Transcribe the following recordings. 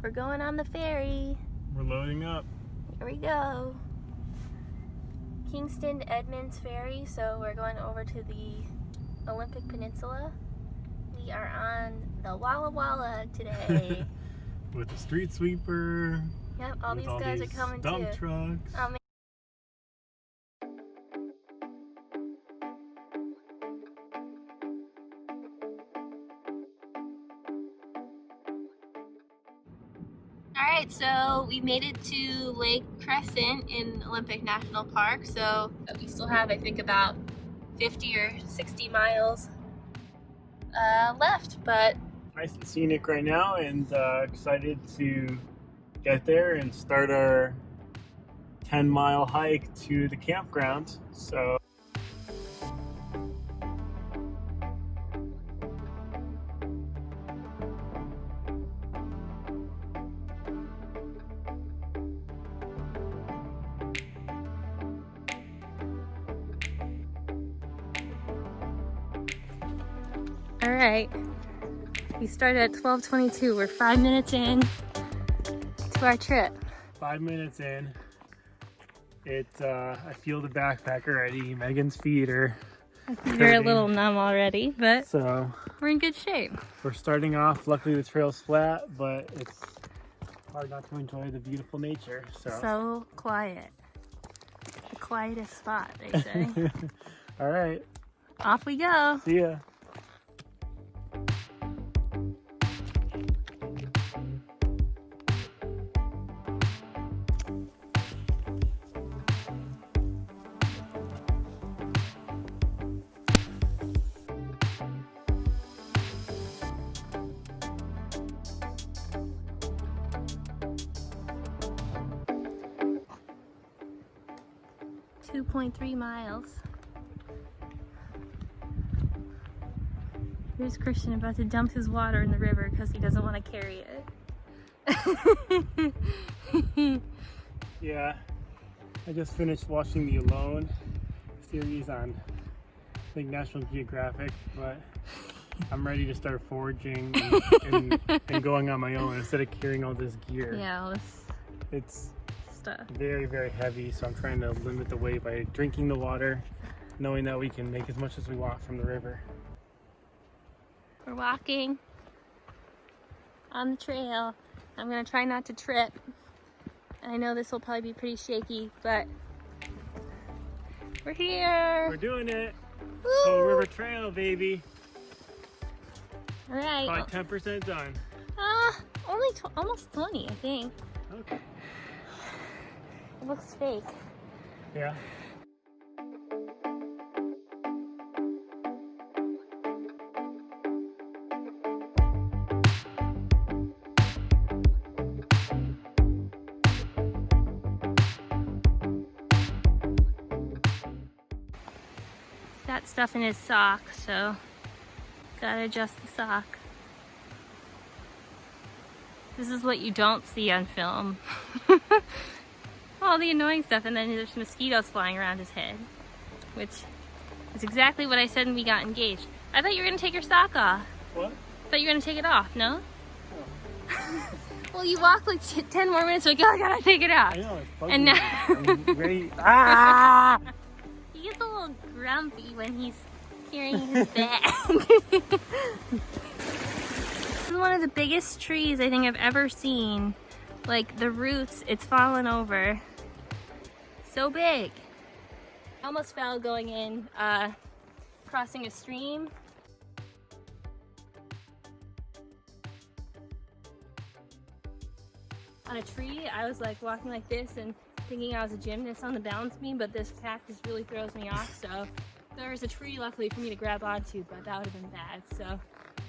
We're going on the ferry. We're loading up. Here we go. Kingston Edmonds Ferry, so we're going over to the Olympic Peninsula. We are on the Walla Walla today. With the street sweeper. Yep, all these guys are coming too. Dump trucks. Alright, so we made it to Lake Crescent in Olympic National Park, so we still have, I think, about 50 or 60 miles left, but Nice and scenic right now, and excited to get there and start our 10-mile hike to the campground. So alright, we started at 12:22. We're 5 minutes in to our trip. 5 minutes in, I feel the backpack already. Megan's feet are You're a little numb already, but so we're in good shape. we're starting off. Luckily the trail's flat, but it's hard not to enjoy the beautiful nature. So quiet. The quietest spot, they say. All right, Off we go. see ya. 2.3 miles. Here's Christian about to dump his water in the river because he doesn't want to carry it. Yeah, I just finished watching the Alone series on, I think, National Geographic, but I'm ready to start foraging and going on my own instead of carrying all this gear. Yeah, all this It's stuff. very, very heavy, so I'm trying to limit the weight by drinking the water, knowing that we can make as much as we want from the river. We're walking on the trail. I'm gonna try not to trip. I know this will probably be pretty shaky, but we're here. We're doing it. Woo! Hoh River Trail, baby. All right. About 10% done. Only almost 20, I think. Okay. It looks fake. Yeah. Got stuff in his sock, so gotta adjust the sock. This is what you don't see on film. All the annoying stuff, and then there's mosquitoes flying around his head, which is exactly what I said when we got engaged. I thought you were gonna take your sock off. What? I thought you were gonna take it off, no? Oh. Well, you walk like 10 more minutes, like, oh, I gotta take it off. I know, it's bugging And me. now I'm ready. Ah! he gets a little grumpy when he's carrying his bag. This is one of the biggest trees I think I've ever seen. Like the roots, it's fallen over. So big. I almost fell going in, crossing a stream. On a tree, I was like walking like this and thinking I was a gymnast on the balance beam, but this cactus really throws me off, so there was a tree luckily for me to grab onto, but that would have been bad, so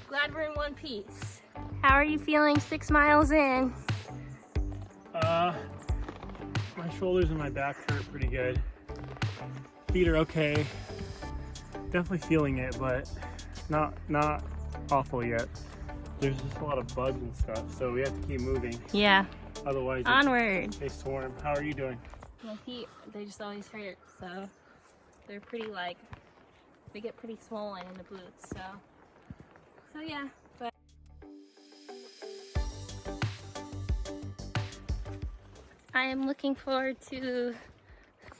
glad we're in one piece. How are you feeling 6 miles in? My shoulders and my back hurt pretty good. Feet are okay. Definitely feeling it, but not awful yet. There's just a lot of bugs and stuff, so we have to keep moving. Yeah. Otherwise, Onward. they swarm. How are you doing? My feet, they just always hurt, so they're pretty like, they get pretty swollen in the boots, so yeah, but I am looking forward to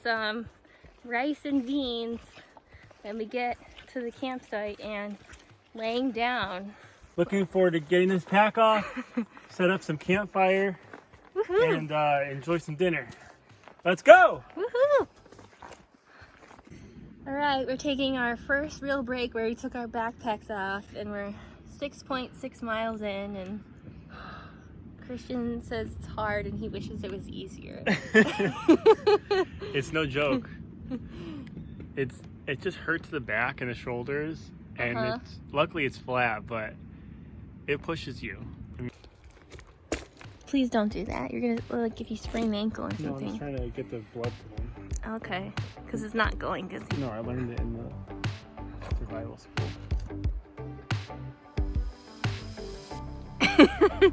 some rice and beans when we get to the campsite and laying down. Looking forward to getting this pack off, set up some campfire, Woohoo! and enjoy some dinner. Let's go! Woohoo! Alright, we're taking our first real break where we took our backpacks off, and we're 6.6 miles in, and Christian says it's hard and he wishes it was easier. It's no joke. It just hurts the back and the shoulders, and luckily it's flat, but it pushes you. Please don't do that. You're gonna, like, if you sprain an ankle or No, I'm something. just trying to get the blood going. Okay, because it's not going good. No, I learned it in the survival school.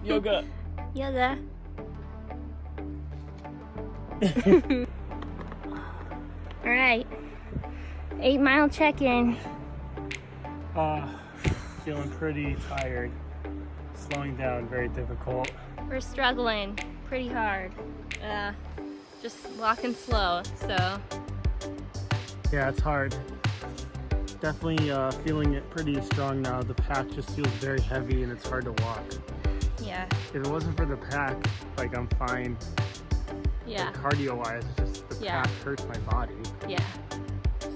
Yoga. Yoga. All right, 8 mile check-in. Feeling pretty tired. Slowing down, very difficult. We're struggling pretty hard. Just walking slow, so. Yeah, it's hard. Definitely feeling it pretty strong now. The pack just feels very heavy and it's hard to walk. Yeah. If it wasn't for the pack, like, I'm fine. Yeah. Like, cardio-wise, it's just the pack hurts my body. Yeah.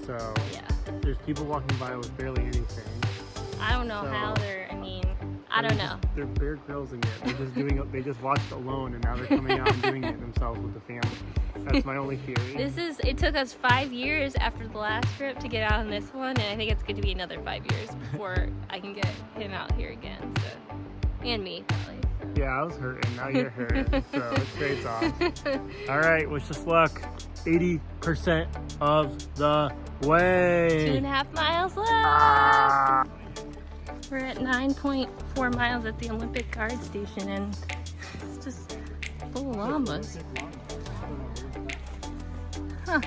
So Yeah. there's people walking by with barely anything. I don't know how they're. I don't know. They're Bear Grylls-ing it. They're just doing it. They just watched Alone, and now they're coming out and doing it themselves with the family. That's my only theory. It took us 5 years after the last trip to get out on this one, and I think it's going to be another 5 years before I can get him out here again. So, and me probably. So. Yeah, I was hurting. Now you're hurting. So it trades off. All right, wish us luck. 80% of the way. 2.5 miles left. We're at 9.4 miles at the Olympic Guard Station, and it's just full of llamas. Huh.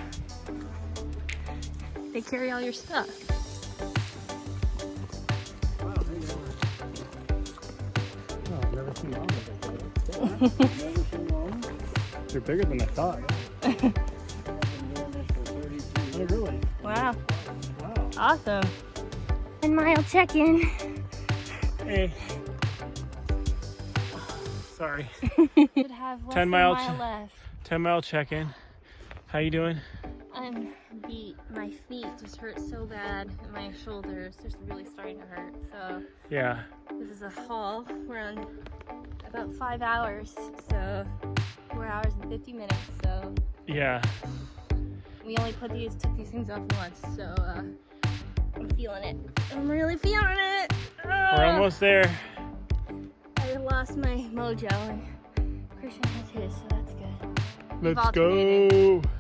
They carry all your stuff. Wow, I've never seen llamas like that. Never seen llamas? They're bigger than I thought. Oh, really? Wow. Wow. Awesome. 10 mile check-in. Hey. Sorry. Should have less 10 than mile a mile left. 10 mile check-in. How you doing? I'm beat. My feet just hurt so bad, and my shoulders just really starting to hurt. So Yeah. this is a haul. We're on about 5 hours, so 4 hours and 50 minutes. So Yeah. we only took these things off once. So I'm feeling it. I'm really feeling it. We're almost there. I lost my mojo, and Christian has his, so that's good. Let's alternated. go.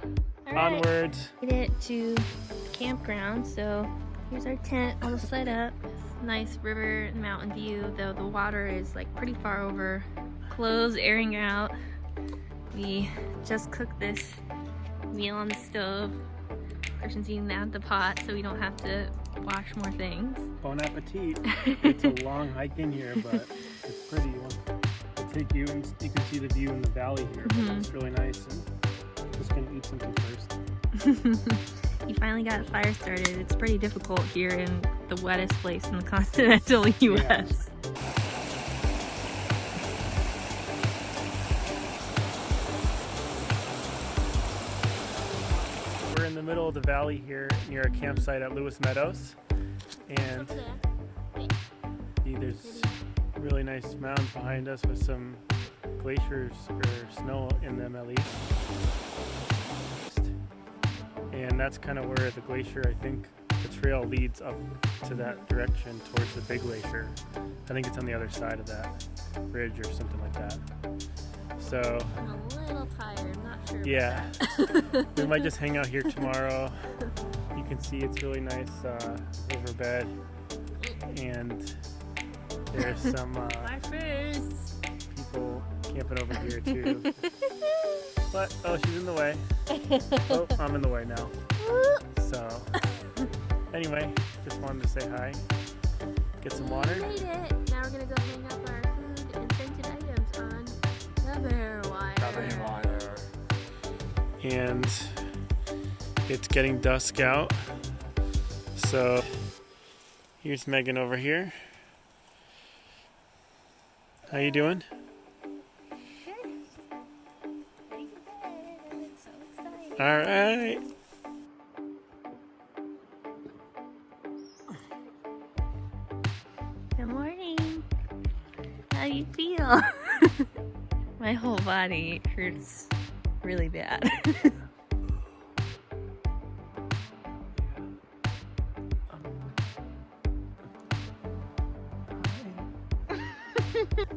All right. Onwards. Made it to the campground, so here's our tent all set up. Nice river and mountain view, though the water is like pretty far over. Clothes airing out. We just cooked this meal on the stove. Christian's eating that at the pot, so we don't have to wash more things. Bon appetit. It's a long hike in here, but it's pretty. It'll take you, and you can see the view in the valley here. But it's really nice. And just gonna eat something first. You finally got a fire started. It's pretty difficult here in the wettest place in the continental U.S. We're in the middle of the valley here near a campsite at Lewis Meadows, and there's really nice mountains behind us with some glaciers or snow in them at least. And that's kind of where the glacier, I think the trail leads up to that direction towards the big glacier. I think it's on the other side of that ridge or something like that. So I'm a little tired, I'm not sure. yeah, we might just hang out here tomorrow. You can see it's really nice riverbed, and there's some My face. people camping over here too. But oh, she's in the way. Oh, I'm in the way now. So anyway, just wanted to say hi, get some water. We made it. Now we're gonna go hang up our food and scented items on the bear wire. The bear wire. and it's getting dusk out. So here's Megan over here. How you doing? All right. Good morning. How you feel? My whole body hurts really bad.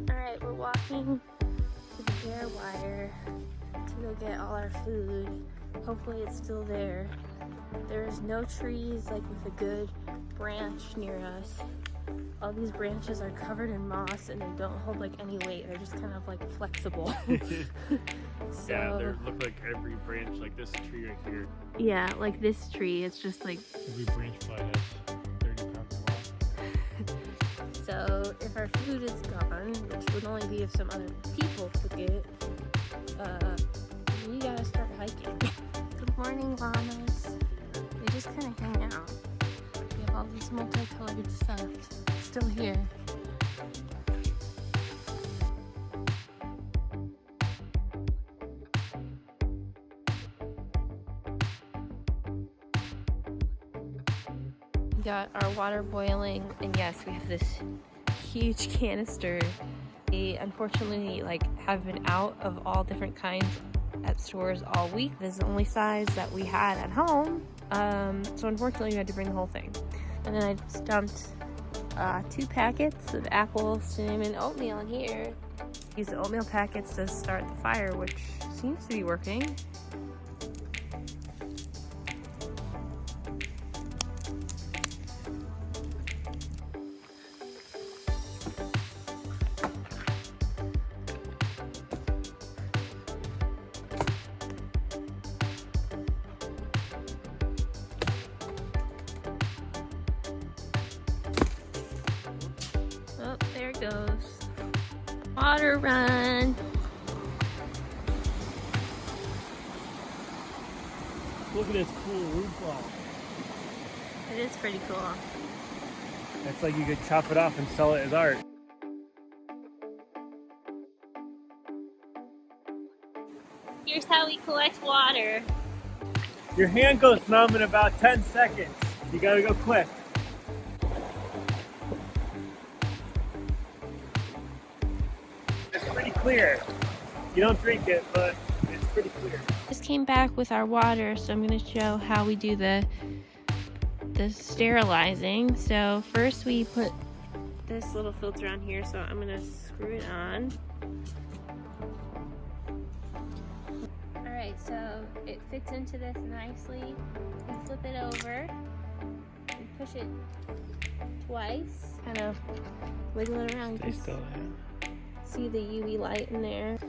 Alright, we're walking to the bare wire to go get all our food. Hopefully it's still there. There's no trees like with a good branch near us. All these branches are covered in moss and they don't hold like any weight. They're just kind of like flexible. So, yeah, they look like every branch, like this tree right here. Yeah, like this tree. It's just like every branch probably has 30 pounds of moss. So if our food is gone, which would only be if some other people took it, we gotta start hiking. Good morning, llamas. They just kind of hang out. We have all this multicolored stuff still here. We got our water boiling, and yes, we have this huge canister. They unfortunately have been out of all different kinds at stores all week. This is the only size that we had at home, so unfortunately we had to bring the whole thing. And then I just dumped 2 packets of apple, cinnamon, oatmeal in here. Use the oatmeal packets to start the fire, which seems to be working. Oh, there it goes. Water run. Look at this cool roof log. It is pretty cool. It's like you could chop it off and sell it as art. Here's how we collect water. Your hand goes numb in about 10 seconds. You gotta go quick. It's pretty clear. You don't drink it, but it's pretty clear. Just came back with our water, so I'm going to show how we do the sterilizing. So first we put this little filter on here, so I'm going to screw it on. Alright, so it fits into this nicely. You flip it over and push it twice, kind of wiggle it around. Stay still, yeah. See the UV light in there.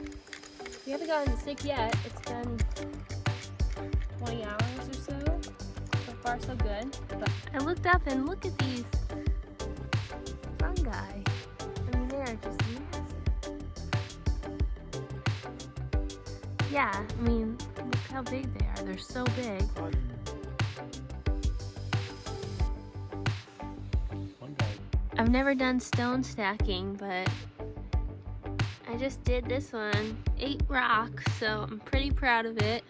We haven't gotten sick yet. It's been 20 hours or so. So far, so good. But I looked up and look at these fungi. I mean, they are just massive. Yeah, I mean, look how big they are. They're so big. I've never done stone stacking, but I just did this one. 8 rocks, so I'm pretty proud of it.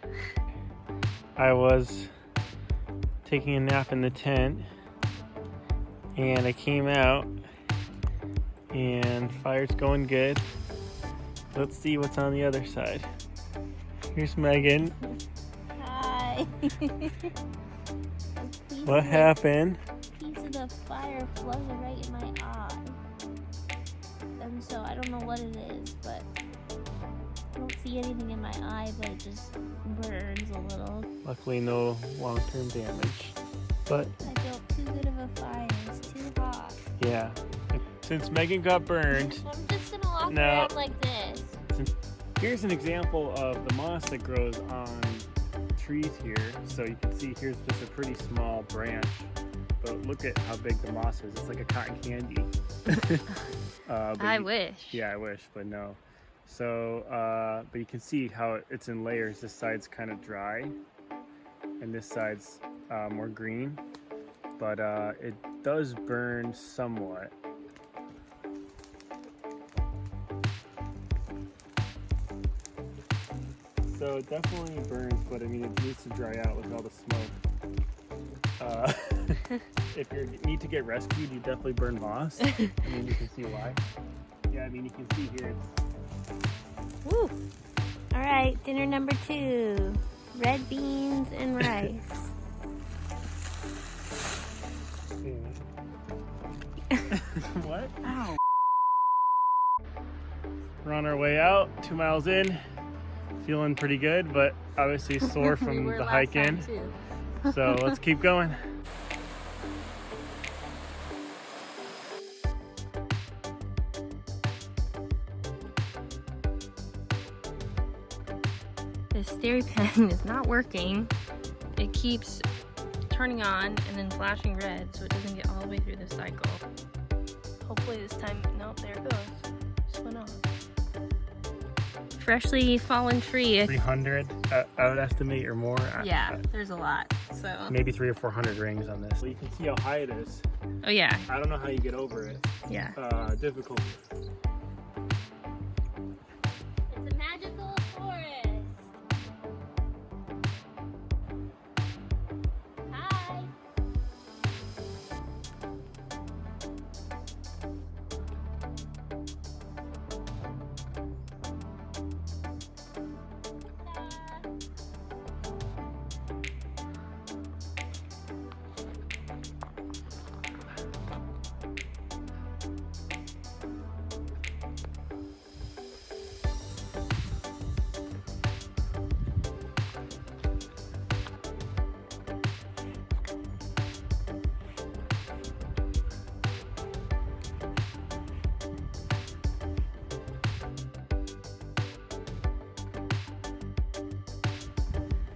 I was taking a nap in the tent and I came out and fire's going good. Let's see what's on the other side. Here's Megan. Hi. What happened? A piece of the fire flooded right in my eye. And so I don't know what it is, but I don't see anything in my eye, but it just burns a little. Luckily no long-term damage. But I built too good of a fire. It's too hot. yeah, since Megan got burned, I'm just gonna walk No. around like this. here's an example of the moss that grows on trees here. So you can see here's just a pretty small branch, but look at how big the moss is. It's like a cotton candy. I wish. Yeah, I wish, but no. So, but you can see how it's in layers. This side's kind of dry, and this side's more green. But it does burn somewhat. So it definitely burns, but I mean it needs to dry out with all the smoke. If you need to get rescued, you definitely burn moss. I mean, you can see why. Yeah, I mean you can see here. Woo! All right, dinner number 2: red beans and rice. What? Ow. We're on our way out, 2 miles in. Feeling pretty good, but obviously sore from the hike in. So let's keep going. The stereo pen is not working. It keeps turning on and then flashing red, so it doesn't get all the way through the cycle. Hopefully this time, nope, there it goes. Just went off. Freshly fallen tree. 300, I would estimate, or more. Yeah, there's a lot. So maybe 300 or 400 rings on this. Well, you can see how high it is. oh yeah. I don't know how you get over it. Yeah. Difficult. It's a magical forest. Hi.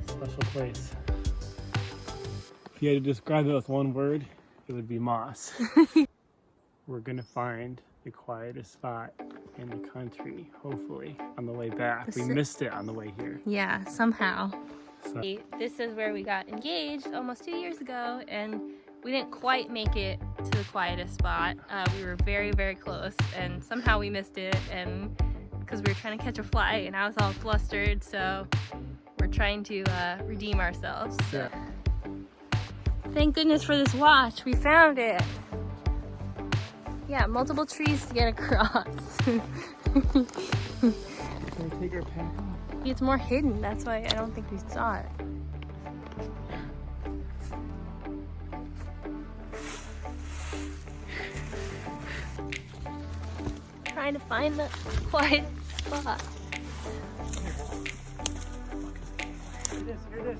Special place. If you had to describe it with one word, it would be moss. We're gonna find the quietest spot in the country, hopefully, on the way back. We missed it on the way here. Yeah, somehow. So. This is where we got engaged almost 2 years ago, and we didn't quite make it to the quietest spot. We were very, very close, and somehow we missed it, and because we were trying to catch a flight, and I was all flustered, so we're trying to redeem ourselves. So. Yeah. Thank goodness for this watch. We found it. Yeah, multiple trees to get across. Can we take our pack off? It's more hidden, that's why I don't think we saw it. Trying to find the quiet spot. Here it is.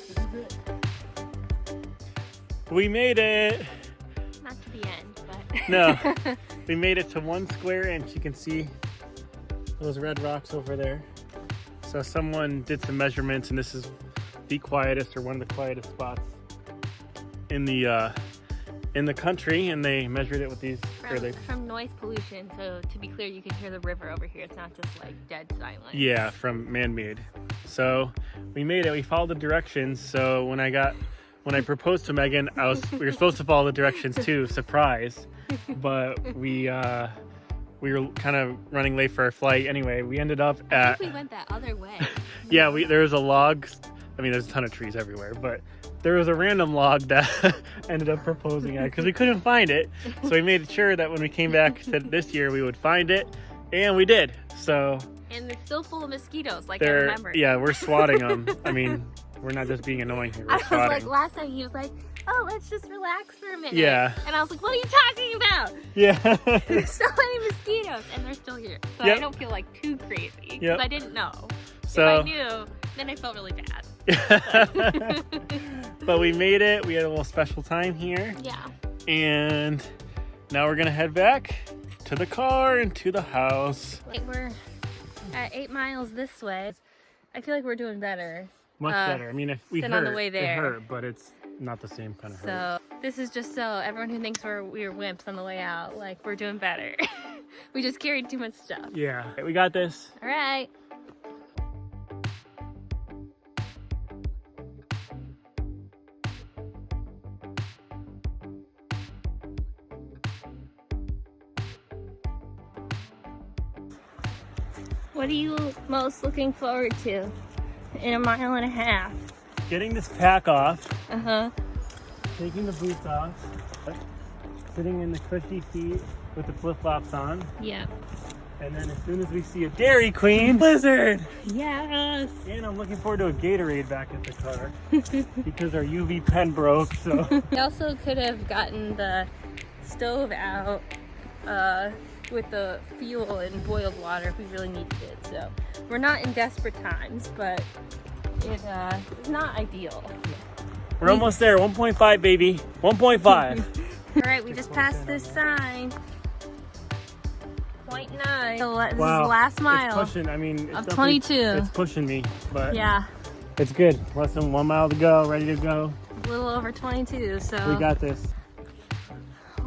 This is it. We made it! Not to the end, but... No, we made it to 1 square inch. You can see those red rocks over there. So someone did some measurements, and this is the quietest, or one of the quietest spots in the country, and they measured it with these. From noise pollution. So to be clear, you can hear the river over here. It's not just like dead silent. Yeah, from man-made. So we made it. We followed the directions. So when I proposed to Megan, we were supposed to follow the directions too. Surprise! But we were kind of running late for our flight. Anyway, we ended up at... I think we went that other way. Yeah, there was a log. I mean, there's a ton of trees everywhere, but there was a random log that ended up proposing at, because we couldn't find it. So we made sure that when we came back to this year, we would find it, and we did. So... And it's still full of mosquitoes, like I remember. Yeah, we're swatting them. I mean, we're not just being annoying here. We're I was swatting. like, last time he was like, oh, let's just relax for a minute. Yeah. And I was like, what are you talking about? Yeah. There's so many mosquitoes, and they're still here. So Yep. I don't feel like too crazy, because Yep. I didn't know. So, if I knew, then I felt really bad. but we made it. We had a little special time here. Yeah. And now we're going to head back to the car and to the house. We're at 8 miles this way. I feel like we're doing better. Much better. I mean, if we than hurt, on the way there. it hurt, but it's not the same kind of hurt. So this is just so everyone who thinks we were wimps on the way out, like, we're doing better. We just carried too much stuff. Yeah, we got this. All right. What are you most looking forward to in a mile and a half? Getting this pack off, Uh-huh. taking the boots off, sitting in the cushy seat with the flip-flops on, Yeah. and then as soon as we see a Dairy Queen blizzard, Yes. and I'm looking forward to a Gatorade back at the car because our UV pen broke. So We also could have gotten the stove out with the fuel and boiled water if we really needed it. So we're not in desperate times, but it's not ideal. we're almost there. 1.5, baby. 1.5. All right, we just passed this sign. 0.9. So this is the Wow. last mile. It's pushing. I mean, it's Of definitely- 22. It's pushing me, but Yeah, it's good. Less than 1 mile to go. Ready to go. a little over 22. So We got this.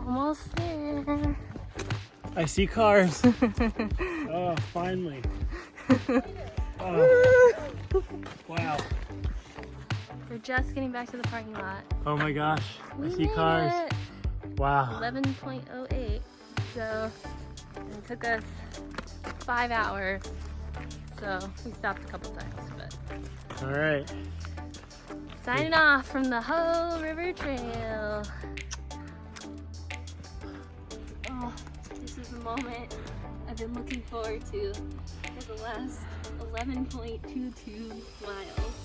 almost there. I see cars. Oh, finally. Oh, wow. We're just getting back to the parking lot. Oh my gosh. We I see made cars. it. Wow. 11.08. So it took us 5 hours. So we stopped a couple times, but All right. signing off from the Hoh River Trail. Oh, this is the moment I've been looking forward to for the last 11.22 miles.